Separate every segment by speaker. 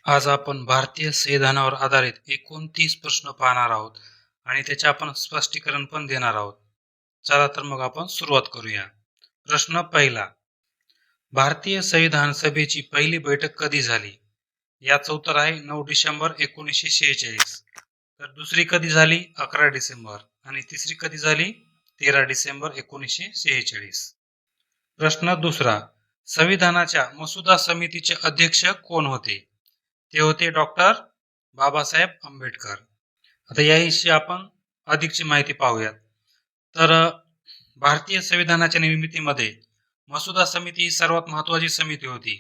Speaker 1: आज आपण भारतीय संविधानावर आधारित 29 प्रश्न पाहणार आहोत आणि त्याचे आपण स्पष्टीकरण पण देणार आहोत. चला तर मग आपण सुरुवात करूया. प्रश्न पहिला. भारतीय संविधान सभेची पहिली बैठक कधी झाली? याचं उत्तर आहे 9 डिसेंबर 1946. तर दुसरी कधी झाली? 11 डिसेंबर. आणि तिसरी कधी झाली? 13 डिसेंबर 1946. प्रश्न दुसरा. संविधानाच्या मसुदा समितीचे अध्यक्ष कोण होते? ते होते डॉक्टर बाबासाहेब आंबेडकर. आता याविषयी आपण अधिकची माहिती पाहूयात. तर भारतीय संविधानाच्या निर्मितीमध्ये मसुदा समिती ही सर्वात महत्वाची समिती होती.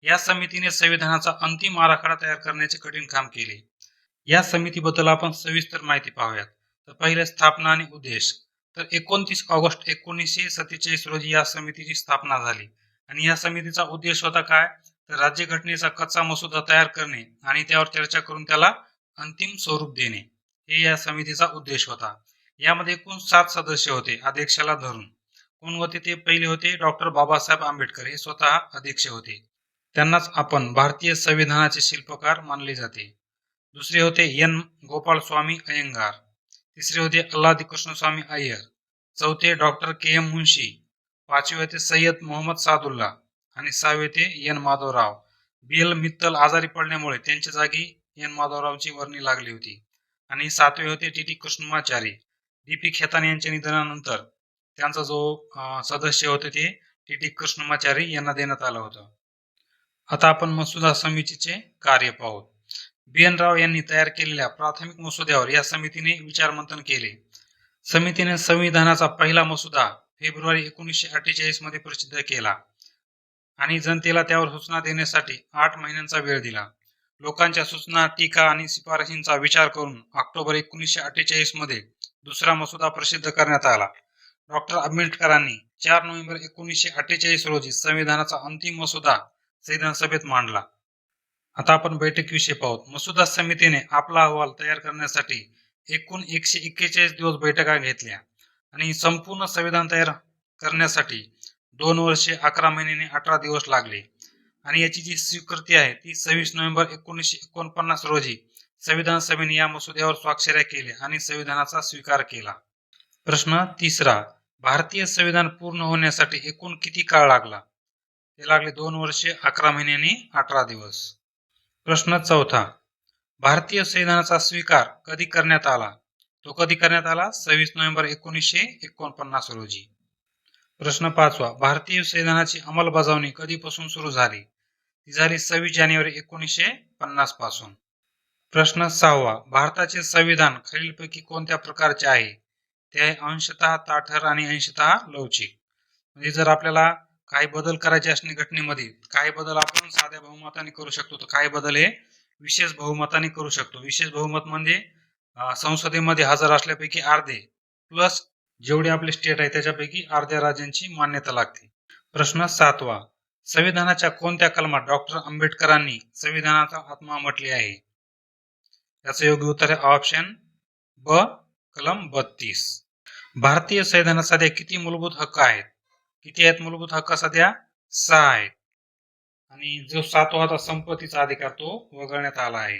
Speaker 1: या समितीने संविधानाचा अंतिम आराखडा तयार करण्याचे कठीण काम केले. या समितीबद्दल आपण सविस्तर माहिती पाहूयात. तर पहिले स्थापना आणि उद्देश. तर 29 ऑगस्ट 1947 रोजी या समितीची स्थापना झाली आणि या समितीचा उद्देश होता काय? तर राज्यघटनेचा कच्चा मसुदा तयार करणे आणि त्यावर चर्चा करून त्याला अंतिम स्वरूप देणे, हे या समितीचा उद्देश होता. यामध्ये एकूण 7 सदस्य होते अध्यक्षाला धरून. कोण होते ते? पहिले होते डॉक्टर बाबासाहेब आंबेडकर, हे स्वतः अध्यक्ष होते. त्यांनाच आपण भारतीय संविधानाचे शिल्पकार मानले जाते. दुसरे होते एन गोपालस्वामी अय्यंगार. तिसरे होते अल्लादी कृष्णस्वामी अय्यर. चौथे डॉक्टर के एम मुन्शी. पाचवे होते सय्यद मोहम्मद सादुल्ला आणि सहावे होते एन माधवराव. बी एल मित्तल आजारी पडल्यामुळे त्यांच्या जागी एन माधवरावची वर्णी लागली होती. आणि सातवे होते T T Krishnamachari. D P Khetan यांच्या निधनानंतर त्यांचा जो सदस्य होते ते टी टी कृष्णमाचारी यांना देण्यात आलं होतं. आता आपण मसुदा समितीचे कार्य पाहू. बी एन राव यांनी तयार केलेल्या प्राथमिक मसुद्यावर या समितीने विचारमंथन केले. समितीने संविधानाचा पहिला मसुदा फेब्रुवारी 1948 मध्ये प्रसिद्ध केला आणि जनतेला त्यावर सूचना देण्यासाठी 8 महिन्यांचा वेळ दिला. लोकांच्या सूचना, टीका आणि शिफारशींचा विचार करून ऑक्टोबर 1948 मध्ये दुसरा मसुदा प्रसिद्ध करण्यात आला. डॉक्टर आंबेडकरांनी 4 नोव्हेंबर 1948 रोजी संविधानाचा अंतिम मसुदा संविधान सभेत मांडला. आता आपण बैठकीविषयी पाहू. मसुदा समितीने आपला अहवाल तयार करण्यासाठी एकूण 141 दिवस बैठका घेतल्या आणि संपूर्ण संविधान तयार करण्यासाठी 2 वर्षे 11 महिने 18 दिवस लागले आणि याची जी स्वीकृती आहे ती 26 नोव्हेंबर 1949 रोजी संविधान सभेने या मसुद्यावर स्वाक्षऱ्या केल्या आणि संविधानाचा स्वीकार केला. प्रश्न तिसरा. भारतीय संविधान पूर्ण होण्यासाठी एकूण किती काळ लागला? ते लागले 2 वर्षे 11 महिने 18 दिवस. प्रश्न चौथा. भारतीय संविधानाचा स्वीकार कधी करण्यात आला? तो कधी करण्यात आला? 26 नोव्हेंबर 1949 रोजी. प्रश्न पाचवा. भारतीय संविधानाची अंमलबजावणी कधीपासून सुरू झाली? ती झाली 26 जानेवारी 1950 पासून. प्रश्न सहावा. भारताचे संविधान खालीलपैकी कोणत्या प्रकारचे आहे? ते आहे अंशतः ताठर आणि अंशतः लवचिक. म्हणजे जर आपल्याला काही बदल करायचे असणे घटनेमध्ये, काही बदल आपण साध्या बहुमताने करू शकतो, तर काही बदल हे विशेष बहुमताने करू शकतो. विशेष बहुमत म्हणजे संसदेमध्ये हजर असल्यापैकी अर्धे प्लस जेवढे आपले स्टेट आहे त्याच्यापैकी अर्ध्या राज्यांची मान्यता लागते. प्रश्न सातवा. संविधानाच्या कोणत्या कलमात डॉक्टर आंबेडकरांनी संविधानाचा आत्मा म्हटले आहे? याचं योग्य उत्तर आहे ऑप्शन ब, कलम 32. भारतीय संविधानात सध्या किती मूलभूत हक्क आहेत? किती आहेत मूलभूत हक्क सध्या? 6 आहेत. आणि जो 7वा होता संपत्तीचा अधिकार, तो वगळण्यात आला आहे.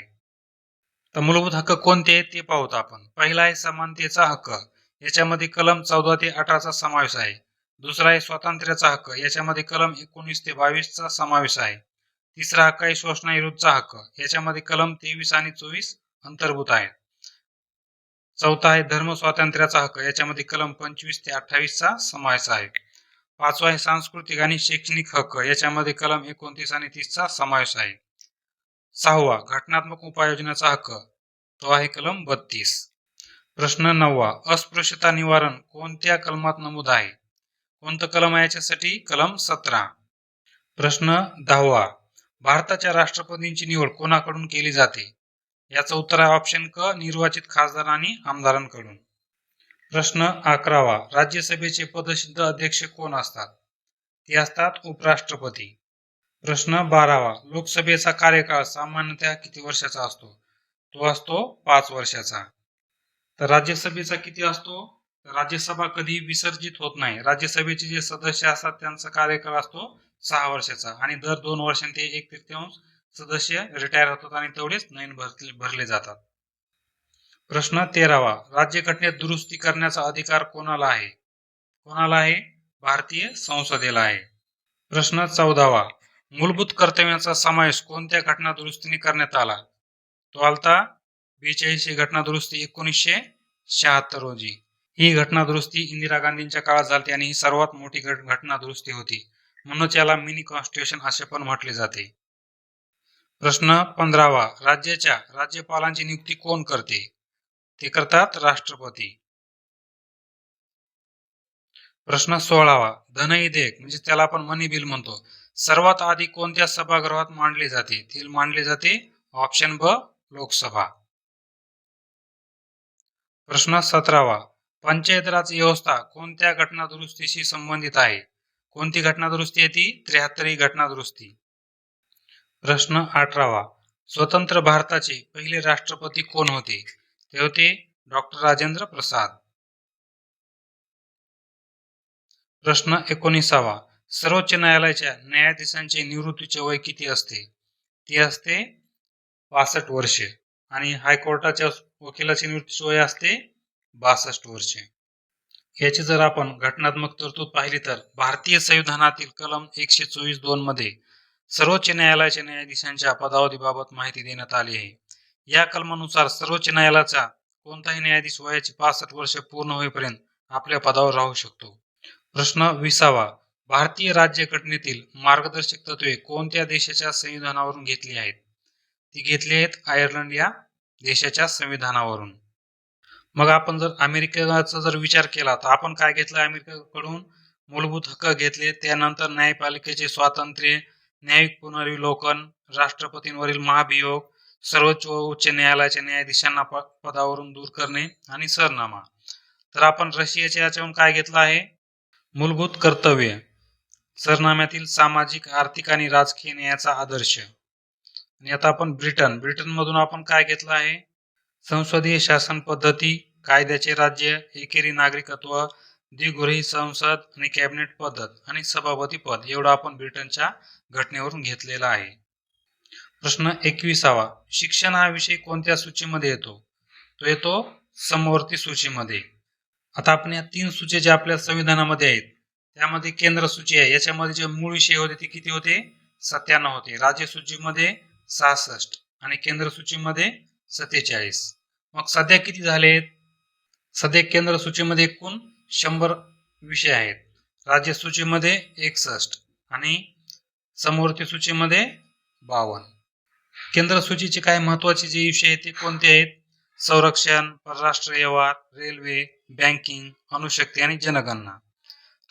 Speaker 1: तर मूलभूत हक्क कोणते आहेत ते पाहूत आपण. पहिला आहे समानतेचा हक्क. याच्यामध्ये कलम 14 ते 18 चा समावेश आहे. दुसरा आहे स्वातंत्र्याचा हक्क. याच्यामध्ये कलम 19 ते 22 चा समावेश आहे. तिसरा हक्क आहे शोषणाविरुद्धचा हक्क. याच्यामध्ये कलम 23 आणि 24 अंतर्भूत आहेत. चौथा आहे धर्म स्वातंत्र्याचा हक्क. याच्यामध्ये कलम 25 ते 28 चा समावेश आहे. पाचवा आहे सांस्कृतिक आणि शैक्षणिक हक्क. याच्यामध्ये कलम 29 आणि 30 चा समावेश आहे. सहावा घटनात्मक उपाययोजनेचा हक्क, तो आहे कलम 32. प्रश्न 9वा. अस्पृश्यता निवारण कोणत्या कलमात नमूद आहे? कोणतं कलम आहे याच्यासाठी? कलम 17. प्रश्न 10वा. भारताच्या राष्ट्रपतींची निवड कोणाकडून केली जाते? याचं उत्तर आहे ऑप्शन क, निर्वाचित खासदार आणि आमदारांकडून. प्रश्न 11वा. राज्यसभेचे पदसिद्ध अध्यक्ष कोण असतात? ते असतात उपराष्ट्रपती. प्रश्न 12वा. लोकसभेचा कार्यकाळ सामान्यतः किती वर्षाचा असतो? तो असतो 5 वर्षाचा. तर राज्यसभेचा किती असतो? राज्यसभा कधी विसर्जित होत नाही. राज्यसभेचे जे सदस्य असतात त्यांचा कार्यकाळ असतो 6 वर्षाचा आणि दर 2 वर्षांनी ते 1/3 सदस्य रिटायर होतात आणि तेवढेच नवीन भरले जातात. प्रश्न 13वा. राज्यघटनेत दुरुस्ती करण्याचा अधिकार कोणाला आहे? कोणाला आहे? भारतीय संसदेला आहे. प्रश्न 14वा. मूलभूत कर्तव्यांचा समावेश कोणत्या घटना दुरुस्तीने करण्यात आला? तो आलता 42 घटना दुरुस्ती 1976 रोजी. ही घटना दुरुस्ती इंदिरा गांधींच्या काळात झाली आणि ही सर्वात मोठी घटना दुरुस्ती होती. म्हणूनच याला मिनी कॉन्स्टिट्यूशन असे पण म्हटले जाते. प्रश्न 15वा. राज्याच्या राज्यपालांची नियुक्ती कोण करते? ते करतात राष्ट्रपती. प्रश्न 16वा. धनविधेयक म्हणजे त्याला आपण मनी बिल म्हणतो, सर्वात आधी कोणत्या सभागृहात मांडले जाते? ते मांडले जाते ऑप्शन ब, लोकसभा. प्रश्न 17वा. पंचायत राज व्यवस्था कोणत्या घटना दुरुस्तीशी संबंधित आहे? कोणती घटना दुरुस्ती आहे ती? 73वी घटना दुरुस्ती. प्रश्न 18वा. स्वतंत्र भारताचे पहिले राष्ट्रपती कोण होते? ते होते डॉक्टर राजेंद्र प्रसाद. प्रश्न 19वा. सर्वोच्च न्यायालयाच्या न्यायाधीशांचे निवृत्तीचे वय किती असते? ते असते 65 वर्षे आणि हायकोर्टाच्या वकिलाचे निवृत्तीचे वय असते 62 वर्षे. याची जर आपण घटनात्मक तरतूद पाहिली तर भारतीय संविधानातील कलम 124(2) मध्ये सर्वोच्च न्यायालयाच्या न्यायाधीशांच्या पदावधीबाबत माहिती देण्यात आली आहे. या कलमानुसार सर्वोच्च न्यायालयाचा कोणताही न्यायाधीश वयाची 65 वर्षे पूर्ण होईपर्यंत आपल्या पदावर राहू शकतो. प्रश्न 20वा. भारतीय राज्यघटनेतील मार्गदर्शक तत्वे कोणत्या देशाच्या संविधानावरून घेतली आहेत? ती घेतली आहेत आयर्लंड या देशाच्या संविधानावरून. मग आपण जर अमेरिकेचा जर विचार केला तर आपण काय घेतलं? अमेरिकेकडून मूलभूत हक्क घेतले, त्यानंतर न्यायपालिकेचे स्वातंत्र्य, न्यायिक पुनर्विलोकन, राष्ट्रपतींवरील महाभियोग, सर्वोच्च व उच्च न्यायालयाच्या न्यायाधीशांना पदावरून दूर करणे आणि सरनामा. तर आपण रशियाच्या याच्यावरून काय घेतलं आहे? मूलभूत कर्तव्य, सरनाम्यातील सामाजिक, आर्थिक आणि राजकीय न्यायाचा आदर्श. आणि आता आपण ब्रिटन मधून आपण काय घेतलं आहे? संसदीय शासन पद्धती, कायद्याचे राज्य, एकेरी नागरिकत्व, द्विगृही संसद आणि कॅबिनेट पद्धत आणि सभापती पद एवढं आपण ब्रिटनच्या घटनेवरून घेतलेला आहे. प्रश्न 21वा. शिक्षण हा विषय कोणत्या सूचीमध्ये येतो? तो येतो समवर्ती सूचीमध्ये. आता आपण या 3 सूची ज्या आपल्या संविधानामध्ये आहेत त्यामध्ये केंद्र सूची आहे, याच्यामध्ये जे मूळ विषय होते ते किती होते? 97 होते. राज्य सूचीमध्ये 66 आणि केंद्र सूचीमध्ये 47. मग सध्या किती झालेत? सध्या केंद्र सूचीमध्ये एकूण 100 विषय आहेत, राज्य सूचीमध्ये 61 आणि समवर्ती सूचीमध्ये 52. केंद्र सूचीचे काही महत्वाचे जे विषय आहेत ते कोणते आहेत? संरक्षण, परराष्ट्र व्यवहार, रेल्वे, बँकिंग, अणुशक्ती आणि जनगणना.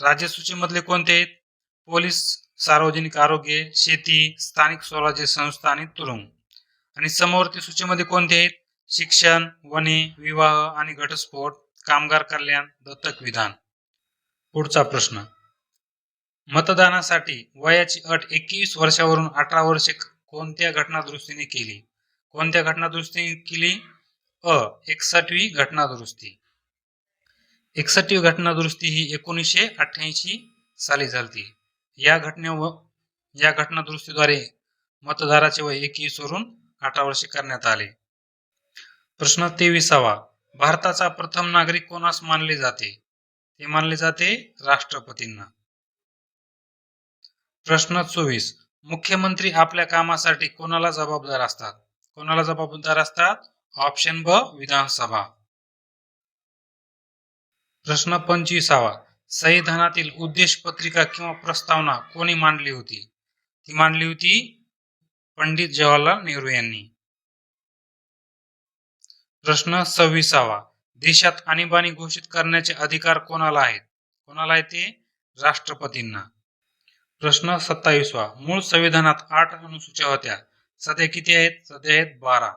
Speaker 1: राज्य सूचीमधले कोणते आहेत? पोलीस, सार्वजनिक आरोग्य, शेती, स्थानिक स्वराज्य संस्था आणि तुरुंग. आणि समवर्ती सूचीमध्ये कोणते आहेत? शिक्षण, वने, विवाह आणि घटस्फोट, कामगार कल्याण, दत्तक विधान. पुढचा प्रश्न. मतदानासाठी वयाची अट 21 वर्षावरून 18 वर्षे कोणत्या घटना दुरुस्तीने केली? कोणत्या घटना दुरुस्तीने केली? 61वी घटना दुरुस्ती. 61वी घटना दुरुस्ती ही 1988 साली झाली. या घटना दुरुस्तीद्वारे मतदाराचे वय 21 वरून 18 वर्षे करण्यात आले. प्रश्न 23वा. भारताचा प्रथम नागरिक कोणास मानले जाते? ते मानले जाते राष्ट्रपतींना. प्रश्न 24. मुख्यमंत्री आपल्या कामासाठी कोणाला जबाबदार असतात? कोणाला जबाबदार असतात? ऑप्शन ब, विधानसभा. प्रश्न 25वा. संविधानातील उद्देश पत्रिका किंवा प्रस्तावना कोणी मांडली होती? ती मांडली होती पंडित जवाहरलाल नेहरू यांनी. प्रश्न 26वा. देशात आणीबाणी घोषित करण्याचे अधिकार कोणाला आहेत? कोणाला आहे ते? राष्ट्रपतींना. प्रश्न 27वा. मूळ संविधानात 8 अनुसूच्या होत्या, सध्या किती आहेत? सध्या आहेत 12.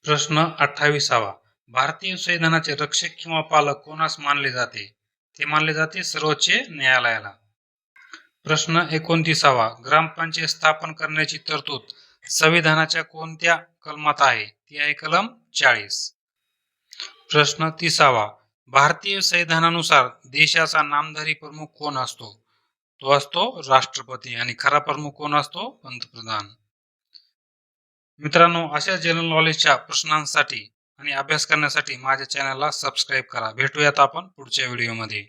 Speaker 1: प्रश्न 28वा. भारतीय संविधानाचे रक्षक किंवा पालक कोणास मानले जाते? ते मानले जाते सर्वोच्च न्यायालयाला. प्रश्न 29वा. ग्रामपंचायत स्थापन करण्याची तरतूद संविधानाच्या कोणत्या कलमात आहे? ती आहे कलम 40. प्रश्न 30वा. भारतीय संविधानानुसार देशाचा नामधारी प्रमुख कोण असतो? तो असतो राष्ट्रपती आणि खरा प्रमुख कोण असतो? पंतप्रधान. मित्रांनो, अशा जनरल नॉलेजच्या प्रश्नांसाठी आणि अभ्यास करण्यासाठी माझ्या चॅनलला सबस्क्राईब करा. भेटूयात आपण पुढच्या व्हिडिओमध्ये.